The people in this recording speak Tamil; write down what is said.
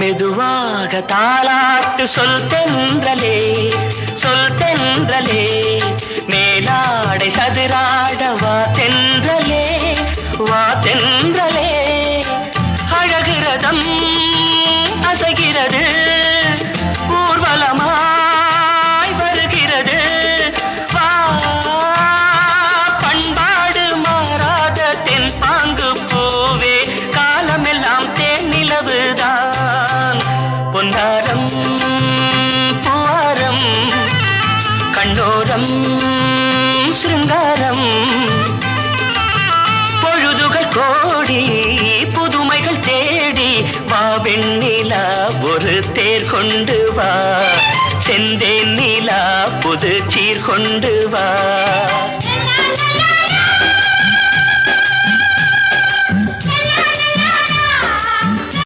மெதுவாக தாலாட்டு சொல் தென்றலே, சொல் தென்றலே, மேலாடை சதுராட வா தென்றலே, வா தென்றலே. அழகிறதம் அசைகிறது, ஊர்வலமாய் வருகிறது, வா பண்பாடு மாறாத தென் பாங்கு பூவே, காலமெல்லாம் தேன் நிலவுதான். பொன்னாரம் பூவாரம் கண்ணோரம் சிருங்காரம், பொழுதுகள் கோடி புதுமைகள் தேடி வா வெண்ணிலா ஒரு தேர் கொண்டு வா, செந்தேன் நிலா புது சீர் கொண்டு வா.